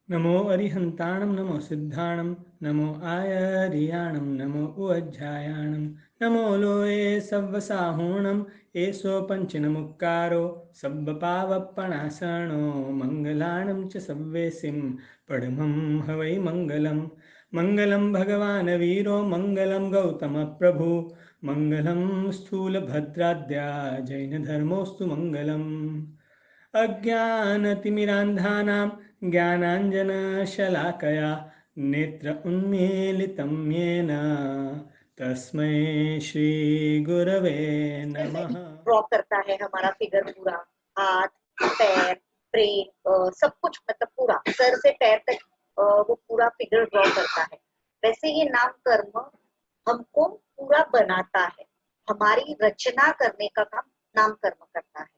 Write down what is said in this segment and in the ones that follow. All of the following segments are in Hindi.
नमो अरिहन्ताणं नमो सिद्धाणं नमो आयर्याणं नमो उज्जायाणं नमो लोये सव्वसाहूणं एषो पञ्चनमुक्कारो सब्बपावप्पणासनो मङ्गलानं च सव्वेसिं पडमं हवै मङ्गलं मङ्गलं भगवान् वीरो मङ्गलं गौतमप्रभु मङ्गलं स्थूलभद्राद्या जैनधर्मोऽस्तु मङ्गलम् अज्ञानतिमिरान्धानां ज्ञानाञ्जनशलाकया नेत्र उन्मीलितं येन तस्मै श्रीगुरवे नमः। ड्रॉ करता है हमारा फिगर पूरा, हाथ पैर ब्रेन सब कुछ, मतलब पूरा सर से पैर तक वो पूरा फिगर ड्रॉ करता है। वैसे ये नाम कर्म हमको पूरा बनाता है, हमारी रचना करने का काम नाम कर्म करता है।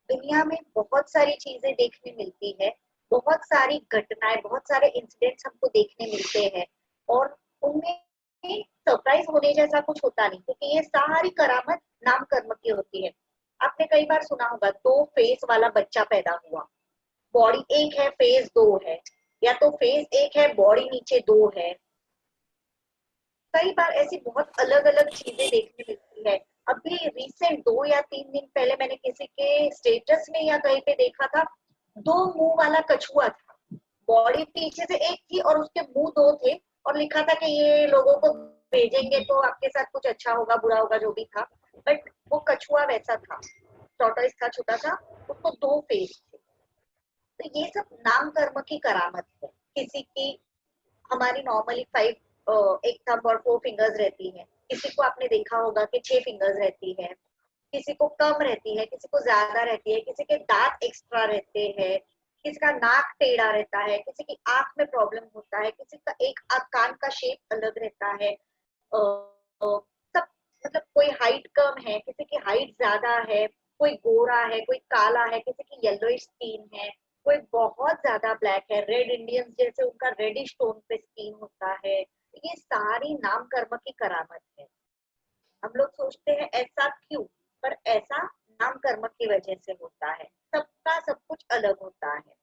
दुनिया में बहुत सारी चीजें देखने मिलती है, बहुत सारी घटनाएं, बहुत सारे इंसिडेंट्स हमको देखने मिलते हैं और उनमें सरप्राइज होने जैसा कुछ होता नहीं, क्योंकि ये सारी करामत नाम कर्म की होती है। आपने कई बार सुना होगा 2 फेस वाला बच्चा पैदा हुआ, बॉडी एक है फेस 2 है, या तो फेस एक है बॉडी नीचे 2 है। कई बार ऐसी बहुत अलग अलग चीजें देखने मिलती है। अभी रिसेंट 2 या 3 दिन पहले मैंने किसी के स्टेटस में या कहीं पे देखा था, 2 मुंह वाला कछुआ था, बॉडी पीछे से एक थी और उसके मुंह 2 थे, और लिखा था कि ये लोगों को भेजेंगे तो आपके साथ कुछ अच्छा होगा बुरा होगा जो भी था। बट वो कछुआ वैसा था, टॉर्टोइस था छोटा सा, उसको 2 फेस थे। तो ये सब नाम कर्म की करामत है। किसी की, हमारी नॉर्मली 5 एक थंब और 4 फिंगर्स रहती है, किसी को आपने देखा होगा कि 6 फिंगर्स रहती है, किसी को कम रहती है, किसी को ज्यादा रहती है, किसी के दांत एक्स्ट्रा रहते हैं, किसी का नाक टेढ़ा रहता है, किसी की आंख में प्रॉब्लम होता है, किसी का एक कान का शेप अलग रहता है। सब, मतलब कोई हाइट कम है, किसी की हाइट ज्यादा है, कोई गोरा है, कोई काला है, किसी की येलोइश स्किन है, कोई बहुत ज्यादा ब्लैक है, रेड इंडियंस जैसे उनका रेडिश टोन पे स्किन होता है। ये सारी नाम कर्म की करामत है। हम लोग सोचते हैं ऐसा क्यों, पर ऐसा नाम कर्म की वजह से होता है। सबका सब कुछ अलग होता है।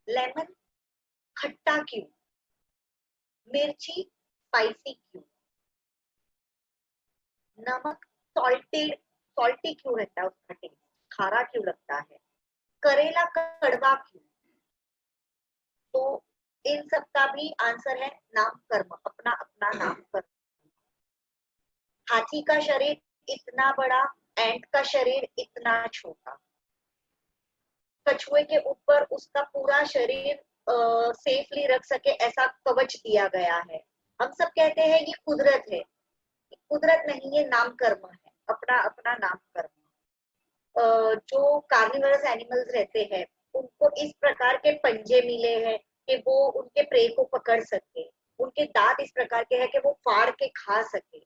लेमन खट्टा क्यों, मिर्ची स्पाइसी क्यों, नमक सॉल्टी क्यों रहता है, उसका टेस्ट खारा क्यों लगता है, करेला कड़वा क्यों। तो इन सब का भी आंसर है नाम कर्म, अपना अपना नाम कर्म। हाथी का शरीर इतना बड़ा, एंट का शरीर इतना छोटा, कछुए के ऊपर उसका पूरा शरीर सेफली रख सके ऐसा कवच दिया गया है। हम सब कहते हैं ये कुदरत है, कुदरत नहीं, ये नाम कर्म है, अपना अपना नाम कर्म। जो कार्निवरस एनिमल्स रहते हैं उनको इस प्रकार के पंजे मिले हैं कि वो उनके प्रे को पकड़ सके, उनके दांत इस प्रकार के हैं कि वो फाड़ के खा सके।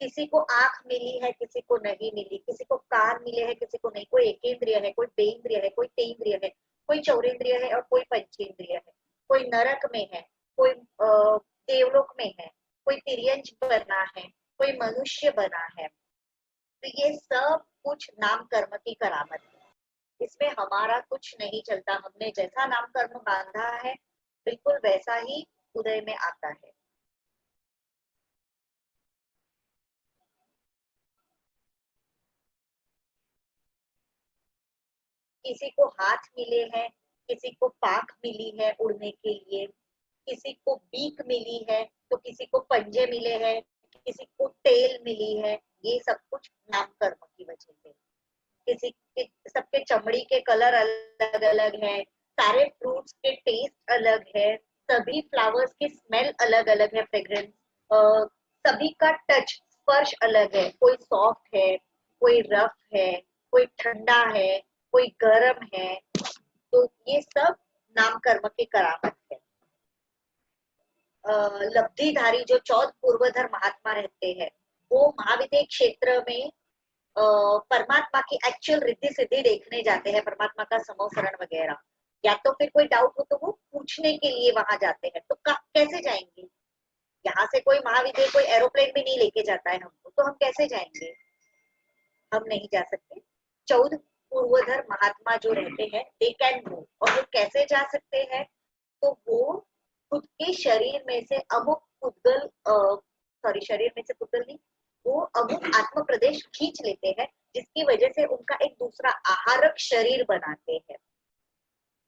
किसी को आंख मिली है, किसी को नहीं मिली, किसी को कान मिले हैं, किसी को नहीं, कोई एकेंद्रिय है, कोई बेंद्रिय है, कोई तेंद्रिय है, कोई चौरेंद्रिय है और कोई पंचेंद्रिय है, कोई नरक में है, कोई देवलोक में है, कोई तिर्यंच बना है, कोई मनुष्य बना है। तो ये सब कुछ नाम कर्म की करामत है, इसमें हमारा कुछ नहीं चलता। हमने जैसा नाम कर्म बांधा है बिल्कुल वैसा ही उदय में आता है। किसी को हाथ मिले हैं, किसी को पाख मिली है उड़ने के लिए, किसी को बीक मिली है, तो किसी को पंजे मिले हैं, किसी को टेल मिली है। ये सब कुछ नाम कर्म की वजह से। किसी के, सबके चमड़ी के कलर अलग अलग है, सारे फ्रूट्स के टेस्ट अलग है, सभी फ्लावर्स की स्मेल अलग अलग है, फ्रेग्रेंस, सभी का टच स्पर्श अलग है, कोई सॉफ्ट है, कोई रफ है, कोई ठंडा है, कोई गर्म है। तो ये सब नाम कर्म की करामत है। लब्धिधारी जो 14 पूर्वधर महात्मा रहते हैं वो महाविद्य क्षेत्र में परमात्मा की एक्चुअल रिद्धि सिद्धि देखने जाते हैं, परमात्मा का समोसरण वगैरह, या तो फिर कोई डाउट हो तो वो पूछने के लिए वहां जाते हैं। तो कैसे जाएंगे, यहाँ से कोई महाविद्य कोई एरोप्लेन भी नहीं लेके जाता है हमको, तो हम कैसे जाएंगे, हम नहीं जा सकते। 14 पूर्वधर महात्मा जो रहते हैं दे कैन मूव, और वो कैसे जा सकते हैं, तो वो खुद के शरीर में से अमुक पुद्गल शरीर में से पुद्गल नहीं, वो अमुक आत्म प्रदेश खींच लेते हैं, जिसकी वजह से उनका एक दूसरा आहारक शरीर बनाते हैं।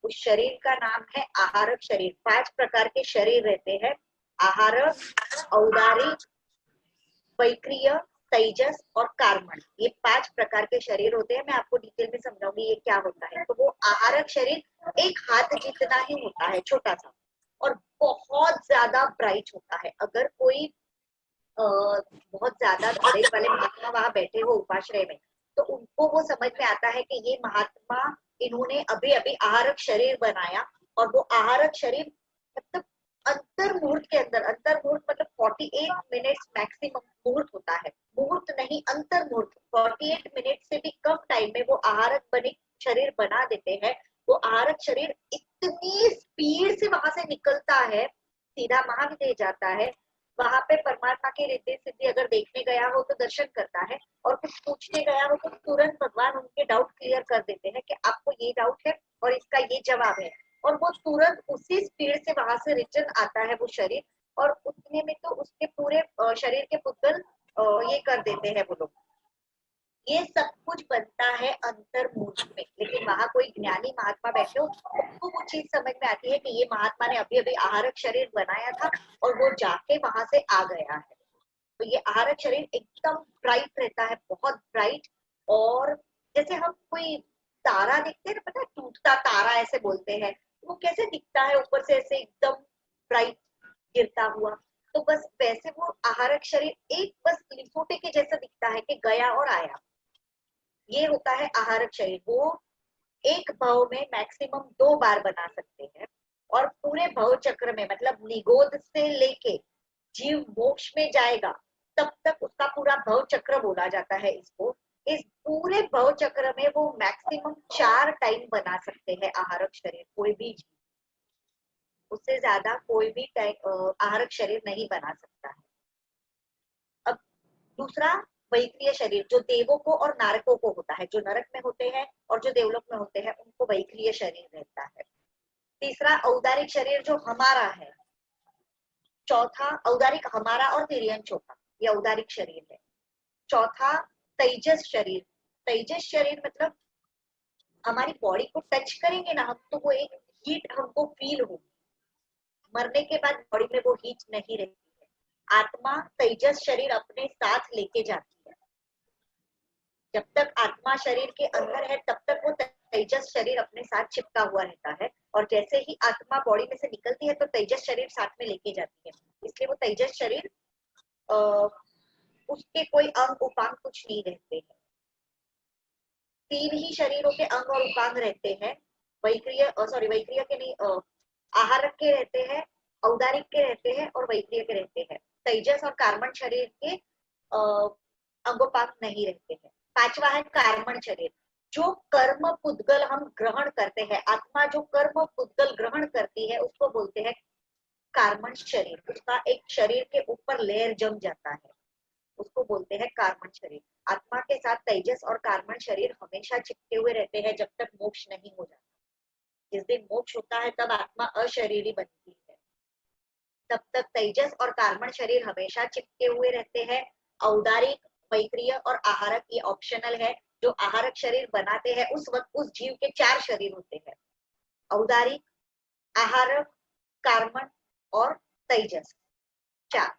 उस शरीर का नाम है आहारक शरीर। 5 प्रकार के शरीर रहते हैं, आहारक, औदारिक, वैक्रिय, तेजस और कार्मण। ये 5 प्रकार के शरीर होते हैं। मैं आपको डिटेल में समझाऊंगी ये क्या होता है। तो वो आहारक शरीर एक हाथ जितना ही होता है, छोटा सा, और बहुत ज्यादा ब्राइट होता है। अगर कोई बहुत ज्यादा नॉलेज वाले महात्मा वहां बैठे हो उपाश्रय में, तो उनको वो समझ में आता है कि ये महात्मा, इन्होंने अभी अभी आहारक शरीर बनाया, और वो आहारक शरीर मतलब अंतर मुहूर्त के अंदर, अंतर मुहूर्त मतलब 48 मिनट्स मैक्सिमम मुहूर्त होता है, मुहूर्त नहीं अंतर मुहूर्त, 48 मिनट से भी कम टाइम में वो आहारक बने शरीर बना देते हैं। वो आहारक शरीर इतनी स्पीड से वहां से निकलता है, सीधा महाविदेह जाता है। वहां पे परमात्मा की रिद्धि सिद्धि अगर देखने गया हो तो दर्शन करता है, और कुछ पूछने गया हो तो तुरंत भगवान उनके डाउट क्लियर कर देते हैं कि आपको ये डाउट है और इसका ये जवाब है, और वो तुरंत उसी स्पीड से वहां से रिटर्न आता है वो शरीर, और उतने में तो उसके पूरे शरीर के पुद्गल ये कर देते हैं वो लोग। ये सब कुछ बनता है अंतर मुहूर्त में। लेकिन वहां कोई ज्ञानी महात्मा बैठे हो, उनको वो चीज समझ में आती है कि ये महात्मा ने अभी अभी आहारक शरीर बनाया था और वो जाके वहां से आ गया है। तो ये आहारक शरीर एकदम ब्राइट रहता है, बहुत ब्राइट। और जैसे हम कोई तारा देखते हैं ना, पता है टूटता तारा ऐसे बोलते हैं, वो कैसे दिखता है ऊपर से ऐसे एकदम ब्राइट गिरता हुआ, तो बस वैसे वो आहारक शरीर एक बस लिफोटे के जैसा दिखता है कि गया और आया। ये होता है आहारक शरीर। वो एक भव में मैक्सिमम 2 बार बना सकते हैं, और पूरे भव चक्र में मतलब निगोद से लेके जीव मोक्ष में जाएगा तब तक उसका पूरा भव चक्र बोला जाता है इसको। इस पूरे भव चक्र में वो मैक्सिमम 4 टाइम बना सकते हैं आहारक शरीर, कोई भी जीव। उससे ज्यादा कोई भी आहारक शरीर नहीं बना सकता है। अब दूसरा वैक्रिय शरीर, जो देवों को और नारकों को होता है, जो नरक में होते हैं और जो देवलोक में होते हैं उनको वैक्रिय शरीर रहता है। तीसरा औदारिक शरीर जो हमारा है। चौथा औदारिक हमारा और तिर्यन चौथा, ये औदारिक शरीर है। चौथा तेजस शरीर। तेजस शरीर मतलब हमारी बॉडी को टच करेंगे ना हम, तो वो एक हीट हमको फील होगी। मरने के बाद बॉडी में वो हीट नहीं रहती है। आत्मा तेजस शरीर अपने साथ लेके जाती है। जब तक आत्मा शरीर के अंदर है तब तक वो तेजस शरीर अपने साथ चिपका हुआ रहता है, और जैसे ही आत्मा बॉडी में से निकलती है तो तेजस शरीर साथ में लेके जाती है। इसलिए वो तेजस शरीर उसके कोई अंग उपांग कुछ नहीं रहते हैं। 3 ही शरीरों के अंग और उपांग रहते हैं। वैक्रिय के नहीं, आहारक के रहते हैं, औदारिक के रहते हैं और वैक्रिय के रहते हैं। तेजस और कार्मण शरीर के अंगोपांग नहीं रहते हैं। 5वां है कार्मण शरीर, जो कर्म पुद्गल हम ग्रहण करते हैं। आत्मा जो कर्म पुद्गल ग्रहण करती है उसको बोलते हैं कार्मण शरीर। उसका एक शरीर के ऊपर लेयर जम जाता है, उसको बोलते हैं कार्मण शरीर। आत्मा के साथ तेजस और कार्मण शरीर हमेशा चिपके हुए रहते हैं जब तक मोक्ष नहीं हो जाता। जिस दिन मोक्ष होता है तब आत्मा अशरीरी बनती है। तब तक तेजस और कार्मण शरीर हमेशा चिपके हुए रहते हैं। औदारिक, वैक्रिय और आहारक ये ऑप्शनल है। जो आहारक शरीर बनाते हैं उस वक्त उस जीव के 4 शरीर होते हैं, औदारिक, आहारक, कार्मण और तेजस, 4।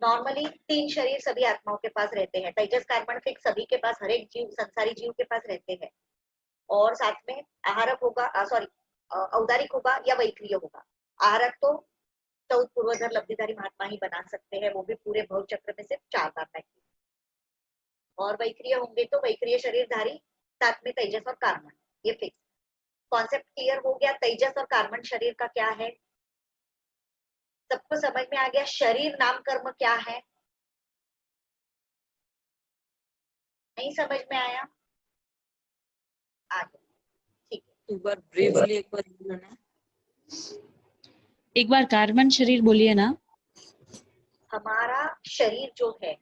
नॉर्मली 3 शरीर सभी आत्माओं के पास रहते हैं। तेजस कार्बन फिक्स सभी के पास, हर एक जीव, संसारी जीव के पास रहते हैं। और साथ में आहारक होगा, औदारिक होगा या वैक्रिय होगा। आहारक तो 14 पूर्वधर लब्धिधारी महात्मा ही बना सकते हैं, वो भी पूरे भव चक्र में सिर्फ 4 बार पैकिंग। और वैक्रिय होंगे तो वैक्रिय शरीरधारी, साथ में तेजस और कार्बन, ये फिक्स। कॉन्सेप्ट क्लियर हो गया तेजस और कार्बन शरीर का क्या है, सबको समझ में आ गया। शरीर नाम कर्म क्या है, नहीं समझ में आया? आगे ठीक है। एक बार ब्रीफली एक बार बोलना। एक बार कार्बन शरीर बोलिए ना। हमारा शरीर जो है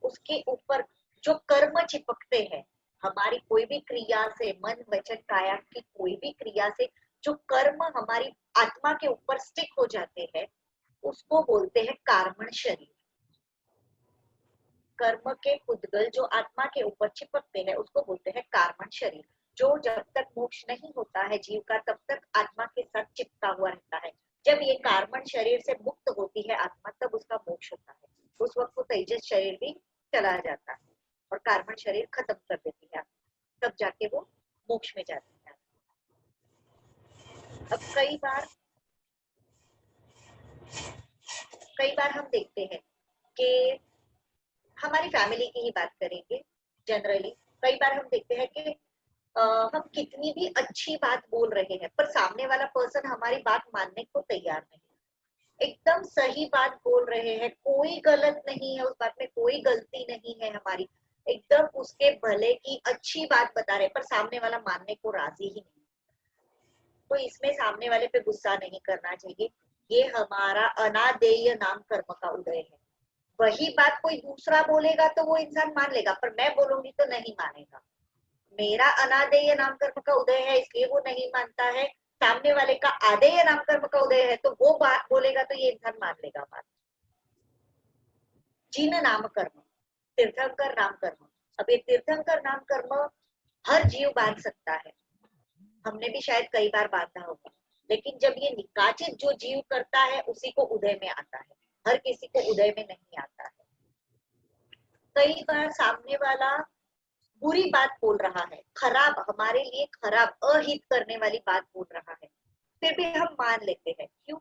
उसके ऊपर जो कर्म चिपकते हैं, हमारी कोई भी क्रिया से, मन वचन काया की कोई भी क्रिया से जो कर्म हमारी आत्मा के ऊपर स्टिक हो जाते हैं, उसको बोलते हैं कार्मण शरीर। कर्म के उद्गल जो आत्मा के ऊपर चिपकते हैं उसको बोलते हैं कार्मण शरीर। जो जब तक मोक्ष नहीं होता है जीव का, तब तक आत्मा के साथ चिपका हुआ रहता है। जब ये कार्मण शरीर से मुक्त होती है आत्मा, तब उसका मोक्ष होता है। उस वक्त वो तेजस शरीर भी चला जाता है और कार्बन शरीर खत्म कर देती है, तब जाके वो मोक्ष में जाती है। अब कई बार हम देखते हैं कि हमारी फैमिली की ही बात करेंगे, जनरली कई बार हम देखते हैं कि हम कितनी भी अच्छी बात बोल रहे हैं पर सामने वाला पर्सन हमारी बात मानने को तैयार नहीं, एकदम सही बात बोल रहे हैं, कोई गलत नहीं है उस बात में, कोई गलती नहीं है हमारी, एकदम उसके भले की अच्छी बात बता रहे पर सामने वाला मानने को राजी ही नहीं। तो इसमें सामने वाले पे गुस्सा नहीं करना चाहिए। ये हमारा अनादेय नाम कर्म का उदय है। वही बात कोई दूसरा बोलेगा तो वो इंसान मान लेगा, पर मैं बोलूंगी तो नहीं मानेगा। मेरा अनादेय नाम कर्म का उदय है इसलिए वो नहीं मानता है, सामने वाले का आदेय नाम कर्म का उदय है तो वो बात बोलेगा तो ये इंसान मान लेगा बात। जिन नाम कर्म, तीर्थंकर नाम कर्म। अब ये तीर्थंकर नाम कर्म हर जीव बांध सकता है, हमने भी शायद कई बार बांधा होगा, लेकिन जब ये निकाचित जो जीव करता है उसी को उदय में आता है, हर किसी को उदय में नहीं आता है। कई बार सामने वाला बुरी बात बोल रहा है, खराब, हमारे लिए खराब अहित करने वाली बात बोल रहा है, फिर भी हम मान लेते हैं। क्यों?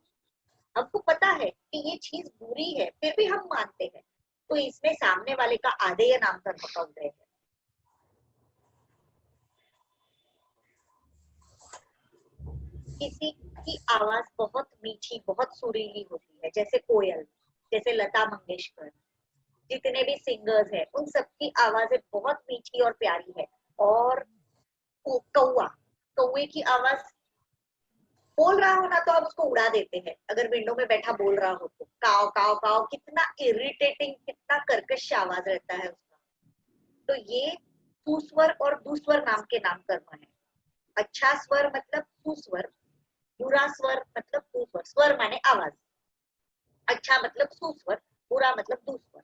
हमको पता है कि ये चीज बुरी है फिर भी हम मानते हैं। तो इसमें सामने वाले का आदेय नाम कर्म का उदय है। किसी की आवाज बहुत मीठी, बहुत सुरीली होती है, जैसे कोयल, जैसे लता मंगेशकर, जितने भी सिंगर्स हैं उन सबकी आवाजें बहुत मीठी और प्यारी है। और कौवा, कौवे की आवाज बोल रहा हो ना तो आप उसको उड़ा देते हैं, अगर विंडो में बैठा बोल रहा हो तो काव काव काव, कितना इरिटेटिंग, कितना कर्कश आवाज रहता है उसका। तो ये सुस्वर और दुस्वर नाम के नाम कर्म है। अच्छा स्वर मतलब सुस्वर, बुरा स्वर मतलब दुस्वर। स्वर माने आवाज, अच्छा मतलब सुस्वर, बुरा मतलब दुस्वर।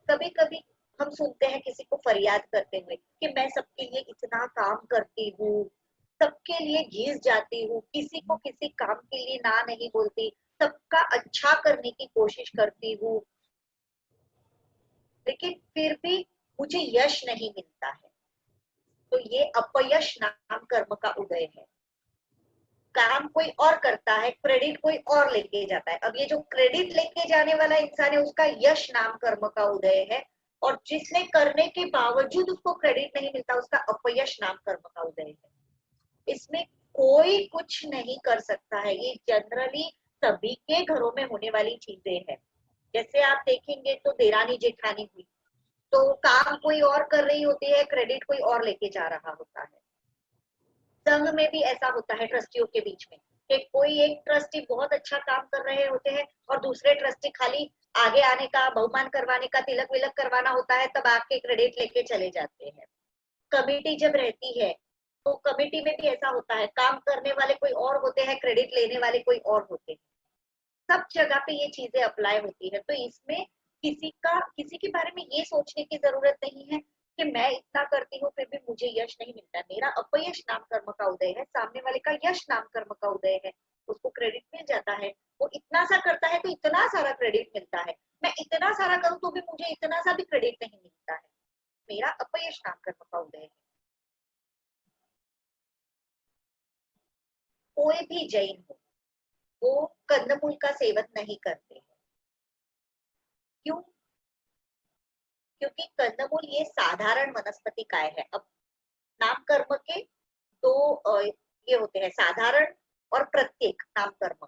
कभी कभी हम सुनते हैं किसी को फरियाद करते हुए कि मैं सबके लिए इतना काम करती हूँ, सबके लिए घिस जाती हूँ, किसी को किसी काम के लिए ना नहीं बोलती, सबका अच्छा करने की कोशिश करती हूँ, लेकिन फिर भी मुझे यश नहीं मिलता है। तो ये अपयश नाम कर्म का उदय है। काम कोई और करता है, क्रेडिट कोई और लेके जाता है। अब ये जो क्रेडिट लेके जाने वाला इंसान है उसका यश नाम कर्म का उदय है, और जिसने करने के बावजूद उसको क्रेडिट नहीं मिलता उसका अपयश नाम कर्म का उदय है। इसमें कोई कुछ नहीं कर सकता है, ये जनरली सभी के घरों में होने वाली चीजें हैं। जैसे आप देखेंगे तो देरानी जेठानी हुई, तो काम कोई और कर रही होती है, क्रेडिट कोई और लेके जा रहा होता है। संघ में भी ऐसा होता है ट्रस्टियों के बीच में कि कोई एक ट्रस्टी बहुत अच्छा काम कर रहे होते हैं और दूसरे ट्रस्टी खाली आगे आने का, बहुमान करवाने का, तिलक विलक करवाना होता है तब आपके क्रेडिट लेके चले जाते हैं। कमिटी जब रहती है तो कमिटी में भी ऐसा होता है, काम करने वाले कोई और होते हैं, क्रेडिट लेने वाले कोई और होते हैं। सब जगह पे ये चीजें अप्लाई होती है। तो इसमें किसी के बारे में ये सोचने की जरूरत नहीं है कि मैं इतना करती हूँ फिर भी मुझे यश नहीं मिलता, मेरा अपयश नाम कर्म का उदय है, सामने वाले का यश नाम कर्म का उदय है, उसको क्रेडिट मिल जाता है। वो इतना सा करता है तो इतना सारा क्रेडिट मिलता है, मैं इतना सारा करूँ तो भी मुझे इतना सा भी क्रेडिट नहीं मिलता है, मेरा अपयश नाम कर्म का उदय है। कोई भी जैन हो वो कंदमूल का सेवन नहीं करते हैं। क्यों? क्योंकि कंदमूल ये साधारण वनस्पति काय है। अब नाम कर्म के दो ये होते हैं, साधारण और प्रत्येक नाम कर्म।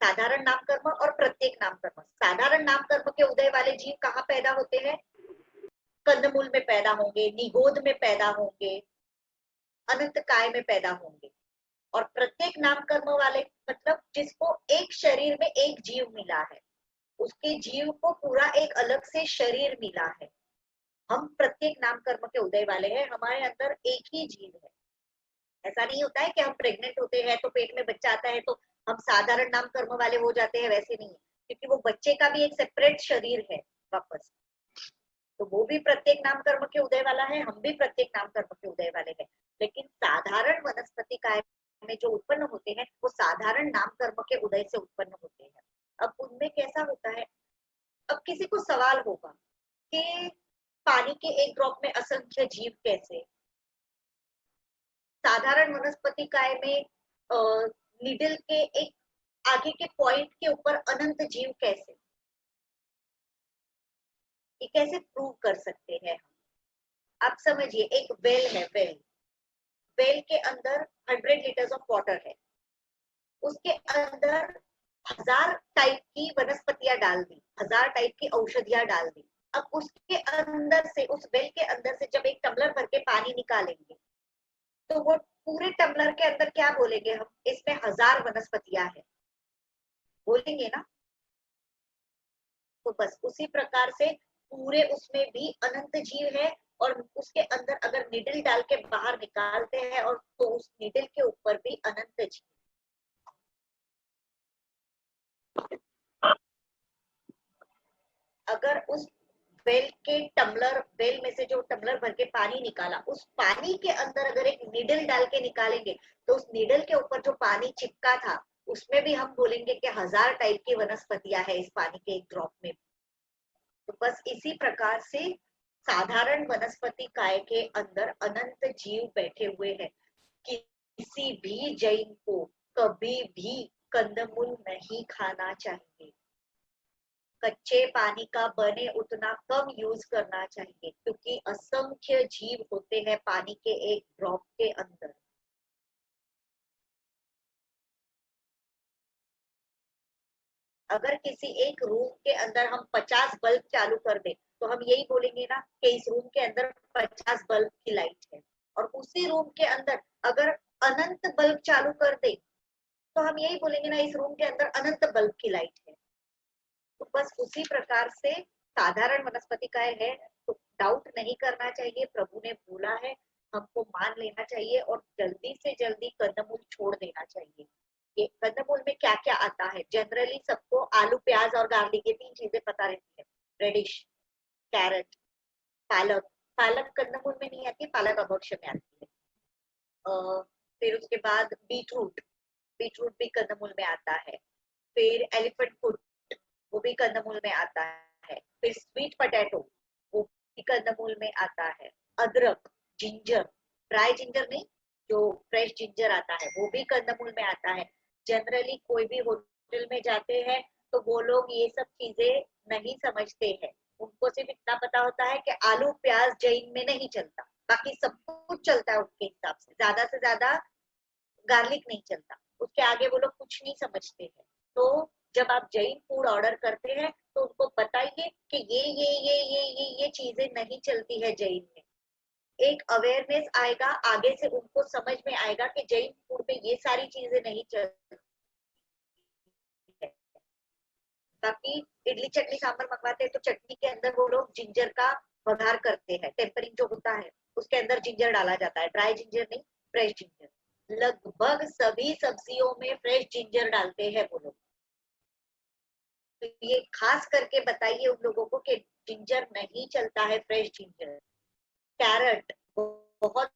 साधारण नाम कर्म और प्रत्येक नाम कर्म। साधारण नाम कर्म के उदय वाले जीव कहाँ पैदा होते हैं? कंदमूल में पैदा होंगे, निगोद में पैदा होंगे, अनंत काय में पैदा होंगे। और प्रत्येक नाम कर्म वाले मतलब जिसको एक शरीर में एक जीव मिला है, उसके जीव को पूरा एक अलग से शरीर मिला है। हम प्रत्येक नाम कर्म के उदय वाले हैं, हमारे अंदर एक ही जीव है। ऐसा नहीं होता है कि हम प्रेग्नेंट होते हैं तो पेट में बच्चा आता है तो हम साधारण नाम कर्म वाले हो जाते हैं, वैसे नहीं है, क्योंकि वो बच्चे का भी एक सेपरेट शरीर है वापस। तो वो भी प्रत्येक नाम कर्म के उदय वाला है, हम भी प्रत्येक नाम कर्म के उदय वाले हैं। लेकिन साधारण वनस्पति काय में जो उत्पन्न होते हैं वो साधारण नाम कर्म के उदय से उत्पन्न होते हैं। अब उनमें कैसा होता है, अब किसी को सवाल होगा कि पानी के एक ड्रॉप में असंख्य जीव कैसे, साधारण वनस्पति काय में निडल के एक आगे के पॉइंट के ऊपर अनंत जीव कैसे, ये कैसे प्रूव कर सकते हैं हम। आप समझिए, एक वेल है, वेल के अंदर 100 लीटर्स ऑफ वाटर है, उसके अंदर 1000 टाइप की वनस्पतियां डाल दी, 1000 टाइप की औषधियां डाल दी। अब उसके अंदर से, उस वेल के अंदर से जब एक टम्बलर भर के पानी निकालेंगे तो वो पूरे टम्बलर के अंदर क्या बोलेंगे हम, इसमें 1000 वनस्पतियां हैं, बोलेंगे ना। तो बस उसी प्रकार से पूरे उसमें भी अनंत जीव है, और उसके अंदर अगर निडल डाल के बाहर निकालते हैं और तो उस निडल के ऊपर भी अनंत जीव। अगर उस वेल में से जो टम्बलर भर के पानी निकाला, उस पानी के अंदर अगर एक निडल डाल के निकालेंगे तो उस निडल के ऊपर जो पानी चिपका था उसमें भी हम बोलेंगे कि 1000 टाइप की वनस्पतियां है इस पानी के एक ड्रॉप में। तो बस इसी प्रकार से साधारण वनस्पति काय के अंदर अनंत जीव बैठे हुए हैं। किसी भी जैन को कभी भी कंदमूल नहीं खाना चाहिए, कच्चे पानी का बने उतना कम यूज करना चाहिए, क्योंकि असंख्य जीव होते हैं पानी के एक ड्रॉप के अंदर। अगर किसी एक रूम के अंदर हम 50 बल्ब चालू कर दें तो हम यही बोलेंगे ना कि इस रूम के अंदर 50 बल्ब की लाइट है, और उसी रूम के अंदर अगर अनंत बल्ब चालू कर दे तो हम यही बोलेंगे ना इस रूम के अंदर अनंत बल्ब की लाइट है। तो बस उसी प्रकार से साधारण वनस्पति काय है, तो डाउट नहीं करना चाहिए, प्रभु ने बोला है, हमको मान लेना चाहिए और जल्दी से जल्दी कंदमूल छोड़ देना चाहिए। ये कंदमूल में क्या क्या आता है, जनरली सबको आलू प्याज और गार्लिक ये 3 चीजें पता रहती है। रेडिश, कैरेट, पालक। पालक कंदमूल में नहीं आती, पालक अभक्ष्य में आती है। फिर उसके बाद बीटरूट, बीटरूट भी कंदमूल में आता है। फिर एलिफेंट फुट, वो भी कंदमूल में आता है। फिर स्वीट पोटैटो, वो भी कंदमूल में आता है। अदरक, जिंजर, ड्राई जिंजर नहीं, जो फ्रेश जिंजर आता है वो भी कंदमूल में आता है। जनरली कोई भी होटल में जाते हैं तो वो लोग ये सब चीजें नहीं समझते हैं, उनको सिर्फ इतना पता होता है कि आलू प्याज जैन में नहीं चलता, बाकी सब कुछ चलता है उनके हिसाब से ज्यादा गार्लिक नहीं चलता, उसके आगे वो लोग कुछ नहीं समझते हैं। तो जब आप जैन फूड ऑर्डर करते हैं तो उनको बताइए कि ये चीजें नहीं चलती है जैन में। एक अवेयरनेस आएगा, आगे से उनको समझ में आएगा कि जैन फूड में ये सारी चीजें नहीं चलती है। बाकी इडली चटनी सांभर मंगवाते हैं तो चटनी के अंदर वो लोग जिंजर का वघार करते हैं, टेम्परिंग जो होता है उसके अंदर जिंजर डाला जाता है, ड्राई जिंजर नहीं, फ्रेश जिंजर। लगभग सभी सब्जियों में फ्रेश जिंजर डालते हैं वो लोग। तो ये खास करके बताइए उन लोगों को कि जिंजर नहीं चलता है, फ्रेश जिंजर। कैरेट, बहुत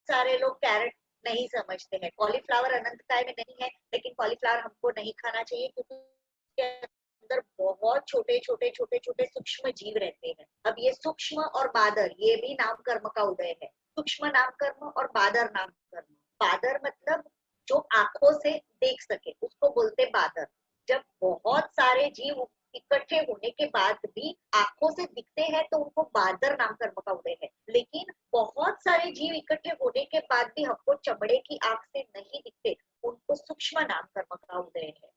सारे लोग कैरेट नहीं समझते हैं। कॉलीफ्लावर अनंतकाय में नहीं है, लेकिन कॉलीफ्लावर हमको नहीं खाना चाहिए क्योंकि उसके अंदर बहुत छोटे छोटे छोटे छोटे सूक्ष्म जीव रहते हैं। अब ये सूक्ष्म और बादर, ये भी नाम कर्म का उदय है। सूक्ष्म नाम कर्म और बादर नाम कर्म। बादर मतलब जो आंखों से देख सके उसको बोलते बादर। जब बहुत सारे जीव इकट्ठे होने के बाद भी आंखों से दिखते हैं तो उनको बादर नाम कर्म का उदय है। लेकिन बहुत सारे जीव इकट्ठे होने के बाद भी हमको चमड़े की आंख से नहीं दिखते, उनको सूक्ष्म नाम कर्म का उदय है।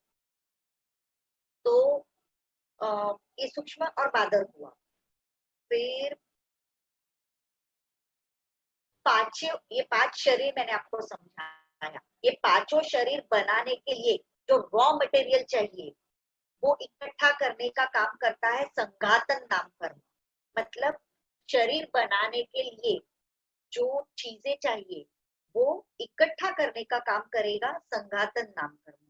तो ये सूक्ष्म और बादर हुआ। फिर ये 5 शरीर मैंने आपको समझाया। ये पांचों शरीर बनाने के लिए जो रॉ मटेरियल चाहिए वो इकट्ठा करने का काम करता है संघातन नाम कर्म। मतलब शरीर बनाने के लिए जो चीजें चाहिए वो इकट्ठा करने का काम करेगा संघातन नाम कर्म।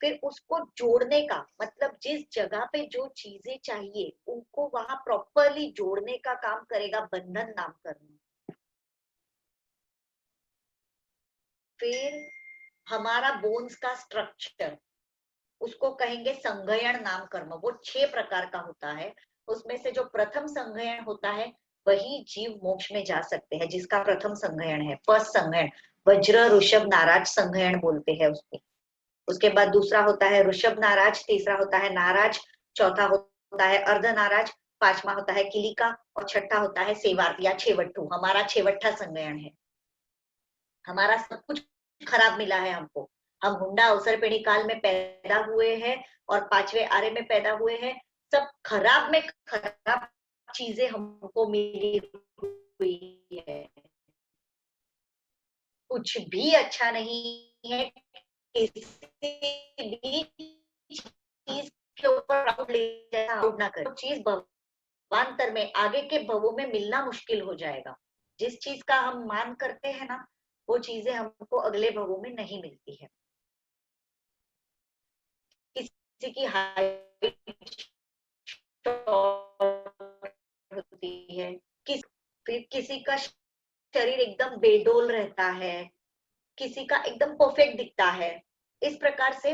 फिर उसको जोड़ने का मतलब जिस जगह पे जो चीजें चाहिए उनको वहां प्रॉपरली जोड़ने का काम करेगा बंधन नाम कर्म। फिर हमारा बोन्स का स्ट्रक्चर उसको कहेंगे संघयन नाम कर्म। वो 6 प्रकार का होता है। उसमें से जो प्रथम संघयन होता है वही जीव मोक्ष में जा सकते हैं, जिसका प्रथम संघयन है, फर्स्ट संघयन। वज्र ऋषभ नाराज संघयन बोलते हैं उसको। उसके बाद दूसरा होता है ऋषभ नाराज, तीसरा होता है नाराज, चौथा होता है अर्ध नाराज, पांचवा होता है किलिका और छठा होता है सेवार्थ या छेवट्टू। हमारा छेवट्ठा संघयन है। हमारा सब कुछ खराब मिला है हमको। हम हुंडा अवसर पेढ़ी काल में पैदा हुए हैं और 5वें आरे में पैदा हुए हैं। सब खराब में खराब चीजें हमको मिली हुई है। कुछ भी अच्छा नहीं है। किसी भी चीज के ऊपर प्राउड ना करें। चीज भवांतर में आगे के भवों में मिलना मुश्किल हो जाएगा। जिस चीज का हम मान करते हैं ना वो चीजें हमको अगले भवों में नहीं मिलती है। किसी की हाइट होती है, फिर किसी का शरीर एकदम बेडोल रहता है, किसी का एकदम परफेक्ट दिखता है। इस प्रकार से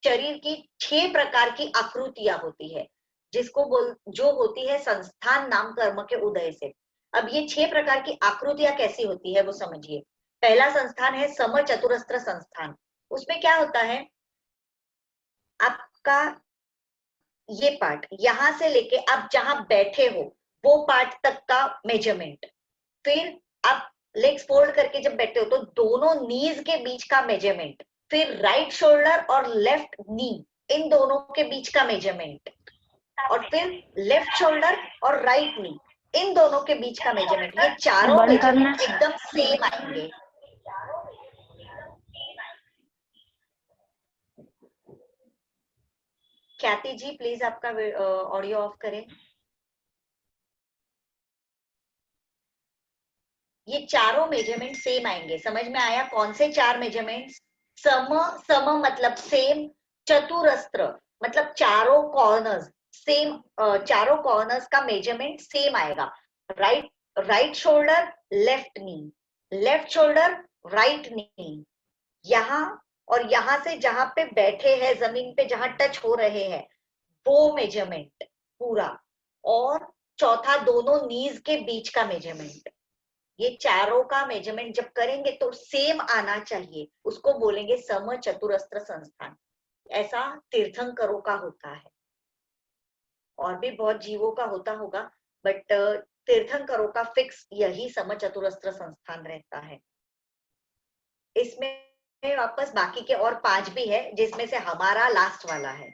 शरीर की 6 प्रकार की आकृतियां होती है, जिसको जो होती है संस्थान नाम कर्म के उदय से। अब ये 6 प्रकार की आकृतियां कैसी होती है वो समझिए। पहला संस्थान है सम चतुरस्त्र संस्थान। उसमें क्या होता है, आपका ये पार्ट यहां से लेके आप जहां बैठे हो वो पार्ट तक का मेजरमेंट। फिर आप लेग्स फोल्ड करके जब बैठे हो तो दोनों नीज के बीच का मेजरमेंट। फिर राइट शोल्डर और लेफ्ट नी इन दोनों के बीच का मेजरमेंट। और फिर लेफ्ट शोल्डर और राइट नी इन दोनों के बीच का मेजरमेंट। ये चारों मेजरमेंट एकदम सेम आएंगे। ख्याति जी प्लीज आपका ऑडियो ऑफ करें। ये चारों मेजरमेंट सेम आएंगे। समझ में आया कौन से 4 मेजरमेंट्स? सम, सम मतलब सेम, चतुरस्त्र मतलब चारों कॉर्नर्स सेम, चारों कॉर्नर्स का मेजरमेंट सेम आएगा। राइट शोल्डर लेफ्ट नी, लेफ्ट शोल्डर राइट नी, यहाँ और यहाँ से जहां पे बैठे हैं जमीन पे जहां टच हो रहे हैं वो मेजरमेंट पूरा। और चौथा दोनों नीज के बीच का मेजरमेंट। ये चारों का मेजरमेंट जब करेंगे तो सेम आना चाहिए, उसको बोलेंगे सम चतुरस्त्र संस्थान। ऐसा तीर्थंकरों का होता है। और भी बहुत जीवों का होता होगा, बट तीर्थंकरों का फिक्स यही सम चतुरस्त्र संस्थान रहता है। इसमें वापस बाकी के और 5 भी है, जिसमें से हमारा लास्ट वाला है।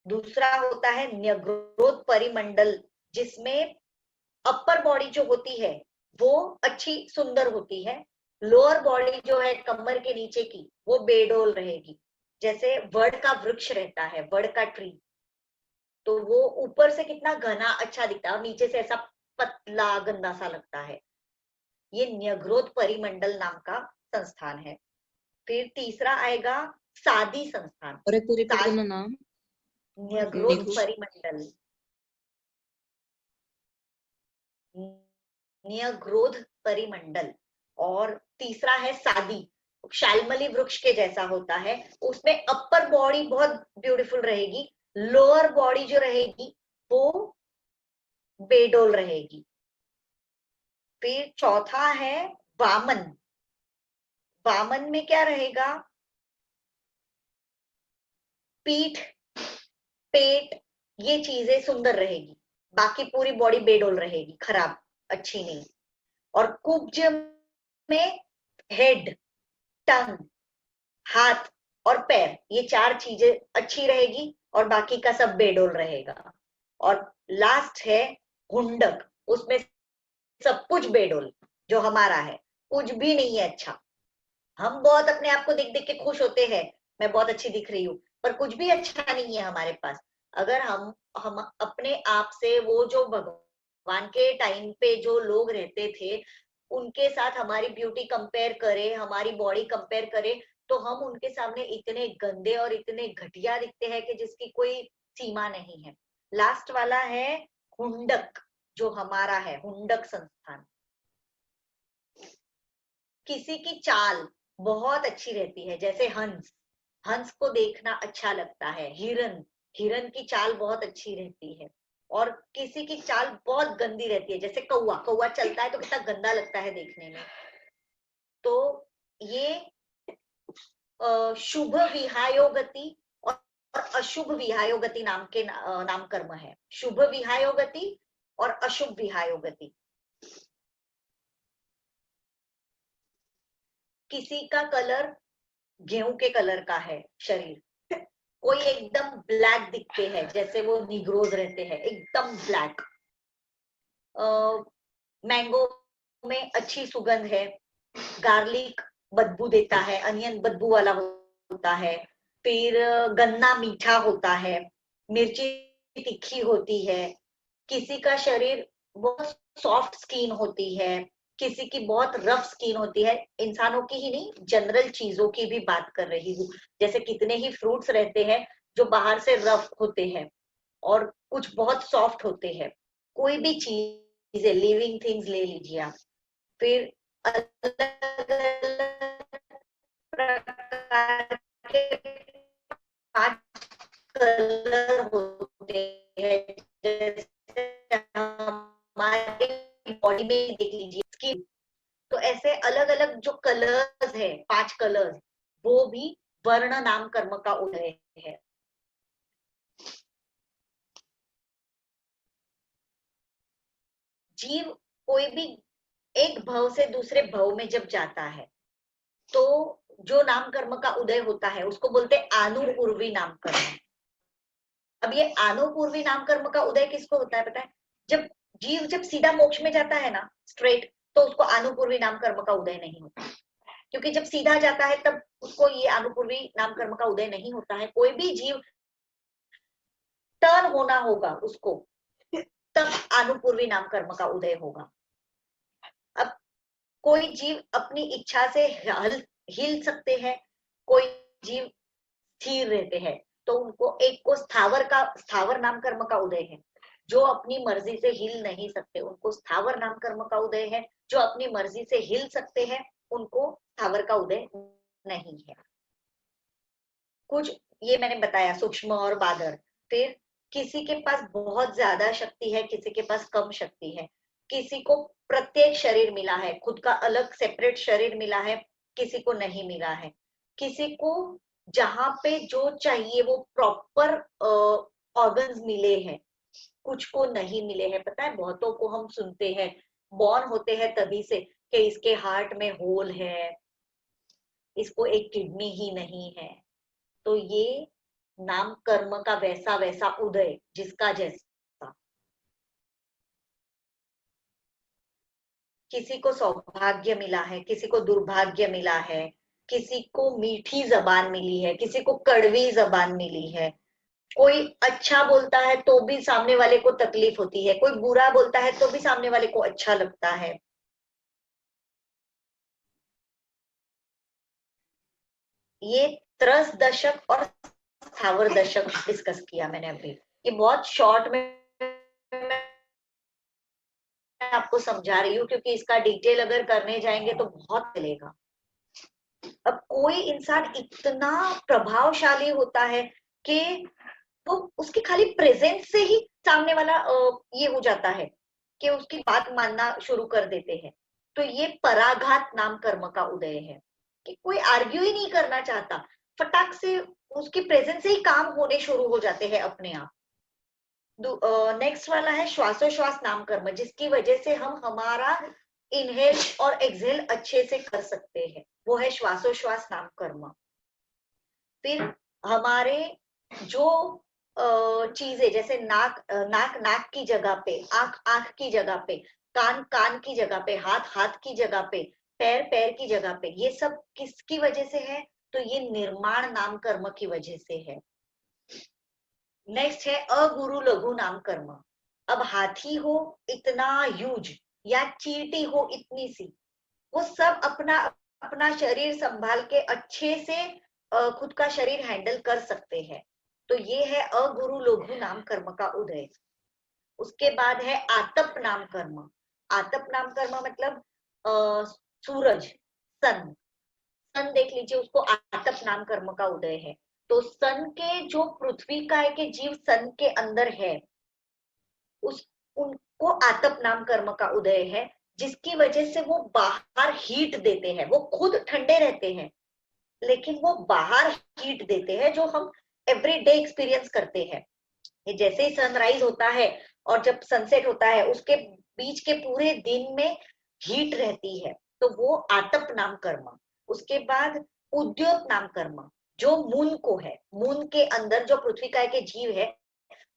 दूसरा होता है न्यग्रोध परिमंडल, जिसमें अपर बॉडी जो होती है वो अच्छी सुंदर होती है। लोअर बॉडी जो है कमर के नीचे की वो बेडोल रहेगी। जैसे वड का वृक्ष रहता है, वड का ट्री, तो वो ऊपर से कितना घना अच्छा दिखता है और नीचे से ऐसा पतला गंदा सा लगता है। ये न्यग्रोध परिमंडल नाम का संस्थान है। फिर तीसरा आएगा सादी संस्थान। और एक पूरी करना नाम न्यग्रोध परिमंडल, न्यग्रोध परिमंडल। और तीसरा है सादी, शालमली वृक्ष के जैसा होता है। उसमें अपर बॉडी बहुत ब्यूटीफुल रहेगी, लोअर बॉडी जो रहेगी वो बेडोल रहेगी। फिर चौथा है वामन। वामन में क्या रहेगा, पीठ पेट ये चीजें सुंदर रहेगी, बाकी पूरी बॉडी बेडोल रहेगी, खराब अच्छी नहीं। और कुब्ज में हेड, टंग, हाथ और पैर ये 4 चीजें अच्छी रहेगी और बाकी का सब बेडोल रहेगा। और लास्ट है हुंडक, उसमें सब कुछ बेडोल जो हमारा है, कुछ भी नहीं है अच्छा। हम बहुत अपने आप को देख देख के खुश होते हैं, मैं बहुत अच्छी दिख रही हूँ, पर कुछ भी अच्छा नहीं है हमारे पास। अगर हम अपने आप से, वो जो भगवान के टाइम पे जो लोग रहते थे उनके साथ हमारी ब्यूटी कंपेयर करें, हमारी बॉडी कंपेयर करें, तो हम उनके सामने इतने गंदे और इतने घटिया दिखते हैं कि जिसकी कोई सीमा नहीं है। लास्ट वाला है हुंडक, जो हमारा है हुंडक संस्थान। किसी की चाल बहुत अच्छी रहती है, जैसे हंस, हंस को देखना अच्छा लगता है। हिरन, हिरन की चाल बहुत अच्छी रहती है। और किसी की चाल बहुत गंदी रहती है, जैसे कौवा, कौवा चलता है तो कितना गंदा लगता है देखने में। तो ये शुभ विहायोगति और अशुभ विहायोगति नाम के नाम कर्म है। शुभ विहायोगति और अशुभ विहायोगति। किसी का कलर गेहूं के कलर का है शरीर, कोई एकदम ब्लैक दिखते हैं, जैसे वो निग्रोज रहते हैं एकदम ब्लैक। मैंगो में अच्छी सुगंध है, गार्लिक बदबू देता है, अनियन बदबू वाला होता है। फिर गन्ना मीठा होता है, मिर्ची तीखी होती है। किसी का शरीर बहुत सॉफ्ट स्किन होती है, किसी की बहुत रफ स्किन होती है। इंसानों की ही नहीं, जनरल चीजों की भी बात कर रही हूँ। जैसे कितने ही फ्रूट्स रहते हैं जो बाहर से रफ होते हैं और कुछ बहुत सॉफ्ट होते हैं। कोई भी चीज है, लिविंग थिंग्स ले लीजिए आप। फिर अलग अलग प्रकार के 5 कलर होते हैं। जैसे हमारी बॉडी में देख लीजिए स्किन, तो ऐसे अलग अलग जो कलर्स है, 5 कलर्स, वो भी वर्ण नाम कर्म का उदय है। जीव कोई भी एक भव से दूसरे भव में जब जाता है तो जो नाम कर्म का उदय होता है उसको बोलते हैं आनुपूर्वी नाम कर्म। अब ये आनुपूर्वी नाम कर्म का उदय किसको होता है पता है? जब जीव जब सीधा मोक्ष में जाता है ना, स्ट्रेट, तो उसको आनुपूर्वी नाम कर्म का उदय नहीं होता। क्योंकि जब सीधा जाता है तब उसको ये आनुपूर्वी नाम कर्म का उदय नहीं होता है। कोई भी जीव टर्न होना होगा उसको, तब आनुपूर्वी नाम कर्म का उदय होगा। अब कोई जीव अपनी इच्छा से हिल सकते हैं, कोई जीव स्थिर रहते हैं, तो उनको एक को स्थावर नाम कर्म का उदय है। जो अपनी मर्जी से हिल नहीं सकते उनको स्थावर नाम कर्म का उदय है। जो अपनी मर्जी से हिल सकते हैं उनको स्थावर का उदय नहीं है। कुछ ये मैंने बताया, सूक्ष्म और बादर। फिर किसी के पास बहुत ज्यादा शक्ति है, किसी के पास कम शक्ति है। किसी को प्रत्येक शरीर मिला है, खुद का अलग सेपरेट शरीर मिला है, किसी को नहीं मिला है। किसी को जहां पे जो चाहिए वो प्रॉपर ऑर्गन्स मिले हैं, कुछ को नहीं मिले हैं। पता है, बहुतों को हम सुनते हैं बॉर्न होते हैं तभी से कि इसके हार्ट में होल है, इसको एक किडनी ही नहीं है। तो ये नाम कर्म का वैसा वैसा उदय जिसका जैसा। किसी को सौभाग्य मिला है, किसी को दुर्भाग्य मिला है, किसी को मीठी जबान मिली है, किसी को कड़वी जबान मिली है। कोई अच्छा बोलता है तो भी सामने वाले को तकलीफ होती है, कोई बुरा बोलता है तो भी सामने वाले को अच्छा लगता है। ये त्रस दशक और स्थावर दशक डिस्कस किया मैंने अभी। ये बहुत शॉर्ट में मैं आपको समझा रही हूँ, क्योंकि इसका डिटेल अगर करने जाएंगे तो बहुत चलेगा। अब कोई इंसान इतना प्रभावशाली होता है कि वो उसकी खाली प्रेजेंस से ही सामने वाला ये हो जाता है कि उसकी बात मानना शुरू कर देते हैं। तो ये पराघात नाम कर्म का उदय है कि कोई आर्ग्यू ही नहीं करना चाहता, फटाक से उसकी प्रेजेंस से ही काम होने शुरू हो जाते हैं अपने आप। नेक्स्ट वाला है श्वासोश्वास नाम कर्म, जिसकी वजह से हम हमारा इनहेल और एक्सहेल अच्छे से कर सकते हैं, वो है श्वासोश्वास नाम कर्म। फिर हमारे जो चीजें, जैसे नाक की जगह पे, आंख की जगह पे, कान की जगह पे, हाथ की जगह पे, पैर की जगह पे, ये सब किसकी वजह से है? तो ये निर्माण नाम कर्म की वजह से है। नेक्स्ट है अगुरु लघु नाम कर्म। अब हाथी हो इतना ह्यूज या चींटी हो इतनी सी, वो सब अपना अपना शरीर संभाल के अच्छे से खुद का शरीर हैंडल कर सकते हैं। तो ये है अगुरु लघु नाम कर्म का उदय। उसके बाद है आतप नाम कर्म। आतप नाम कर्म मतलब सूरज, सन। सन देख लीजिए, उसको आतप नाम कर्म का उदय है। तो सन के जो पृथ्वी काय के जीव सन के अंदर है, उस उनको आतप नाम कर्म का उदय है, जिसकी वजह से वो बाहर हीट देते हैं। वो खुद ठंडे रहते हैं लेकिन वो बाहर हीट देते हैं, जो हम एवरी डे एक्सपीरियंस करते हैं। ये जैसे ही सनराइज होता है और जब सनसेट होता है, उसके बीच के पूरे दिन में हीट रहती है, तो वो आतप नाम कर्म। उसके बाद उद्योत नाम कर्म, जो मून को है, मून के अंदर जो पृथ्वी काय के जीव है,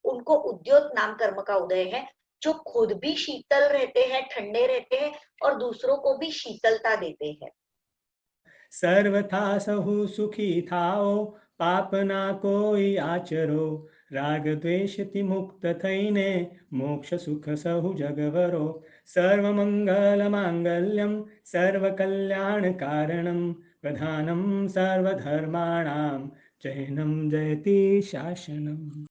उनको उद्योत नाम कर्म का उदय है, जो खुद भी शीतल रहते हैं, ठंडे रहते हैं और दूसरों को भी शीतलता देते हैं। सर्वथा सहु सुखी थाओ, पाप ना कोई आचरो, राग द्वेषति मुक्त थईने, मोक्ष सुख सहु जगवरो। सर्वमंगल मांगल्यम सर्व कल्याण कारणम, प्रधानम सर्वधर्माणाम, जैनम जयति शासनम।